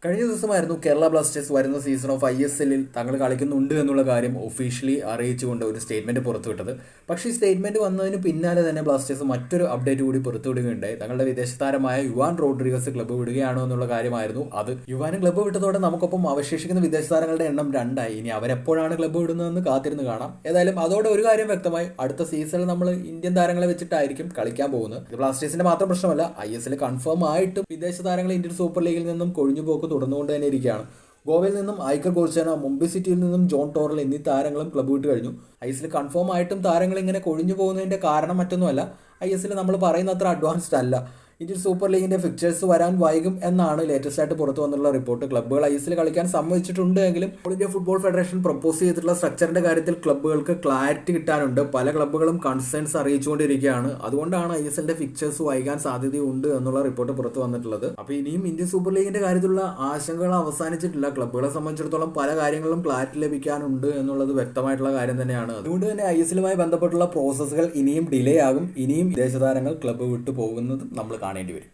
കഴിഞ്ഞ ദിവസമായിരുന്നു കേരള ബ്ലാസ്റ്റേഴ്സ് വരുന്ന സീസൺ ഓഫ് ISLൽ തങ്ങൾ കളിക്കുന്നുണ്ട് എന്നുള്ള കാര്യം ഒഫീഷ്യലി അറിയിച്ചുകൊണ്ട് ഒരു സ്റ്റേറ്റ്മെന്റ് പുറത്തുവിട്ടത്. പക്ഷേ ഈ സ്റ്റേറ്റ്മെന്റ് വന്നതിന് പിന്നാലെ തന്നെ ബ്ലാസ്റ്റേഴ്സ് മറ്റൊരു അപ്ഡേറ്റ് കൂടി പുറത്തുവിടുകയുണ്ടായി. തങ്ങളുടെ വിദേശ താരമായ യുവാൻ റോഡ്രിഗസ് ക്ലബ്ബ് വിടുകയാണോ എന്നുള്ള കാര്യമായിരുന്നു അത്. യുവാനും ക്ലബ്ബ് വിട്ടതോടെ നമുക്കൊപ്പം അവശേഷിക്കുന്ന വിദേശ താരങ്ങളുടെ എണ്ണം 2 ഇനി അവരെപ്പോഴാണ് ക്ലബ്ബ് വിടുന്നതെന്ന് കാത്തിരുന്ന് കാണാം. ഏതായാലും അതോടെ ഒരു കാര്യം വ്യക്തമായി, അടുത്ത സീസണിൽ നമ്മൾ ഇന്ത്യൻ താരങ്ങളെ വെച്ചിട്ടായിരിക്കും കളിക്കാൻ പോകുന്നത്. ഇത് ബ്ലാസ്റ്റേഴ്സിന്റെ മാത്രം പ്രശ്നമല്ല, ISL കൺഫേം ആയിട്ടും വിദേശ താരങ്ങൾ ഇന്ത്യൻ സൂപ്പർ ലീഗിൽ നിന്നും കൊഴിഞ്ഞു പോക്ക് തുടർന്നുകൊണ്ട് തന്നെ ഇരിക്കുകയാണ്. ഗോവയിൽ നിന്നും ഐക്കർ ഗോൾച്ചന, മുംബൈ സിറ്റിയിൽ നിന്നും ജോൺ ടോറൽ എന്നീ താരങ്ങളും ക്ലബ്ബ് വിട്ട് കഴിഞ്ഞു. ISL കൺഫേം ആയിട്ടും താരങ്ങൾ ഇങ്ങനെ കൊഴിഞ്ഞു പോകുന്നതിന്റെ കാരണം മറ്റൊന്നുമല്ല, ISL നമ്മൾ പറയുന്ന അത്ര അഡ്വാൻസ്ഡ് അല്ല. ഇന്ത്യൻ സൂപ്പർ ലീഗിന്റെ ഫിക്ചേഴ്സ് വരാൻ വൈകും എന്നാണ് ലേറ്റസ്റ്റ് ആയിട്ട് പുറത്തു വന്നുള്ള റിപ്പോർട്ട്. ക്ലബ്ബുകൾ ISL കളിക്കാൻ സമ്മതിച്ചിട്ടുണ്ട് എങ്കിലും all India football federation propose ചെയ്തിട്ടുള്ള സ്ട്രക്ചറിന്റെ കാര്യത്തിൽ ക്ലബ്ബുകൾക്ക് ക്ലാരിറ്റി കിട്ടാനുണ്ട്. പല ക്ലബ്ബുകളും കൺസേൺസ് അറിയിച്ചുകൊണ്ടിരിക്കുകയാണ്. അതുകൊണ്ടാണ് ISLന്റെ ഫിക്ചേഴ്സ് വൈകാൻ സാധ്യതയുണ്ട് എന്നുള്ള റിപ്പോർട്ട് പുറത്തു വന്നിട്ടുള്ളത്. അപ്പോൾ ഇനിയും ഇന്ത്യൻ സൂപ്പർ ലീഗിന്റെ കാര്യത്തിലുള്ള ആശങ്കകൾ അവസാനിച്ചിട്ടില്ല. ക്ലബ്ബുകളെ സംബന്ധിച്ചിടത്തോളം പല കാര്യങ്ങളും ക്ലാരിറ്റി ലഭിക്കാനുണ്ട് എന്നുള്ളത് വ്യക്തമായിട്ടുള്ള കാര്യം തന്നെയാണ്. അതുകൊണ്ട് തന്നെ ISLുമായി ബന്ധപ്പെട്ടുള്ള പ്രോസസ്സുകൾ ഇനിയും ഡിലേ ആകും. ഇനിയും വിദേശ താരങ്ങൾ ക്ലബ്ബ് വിട്ടു പോകുന്നതും നമ്മൾ കാണേണ്ടി വരും.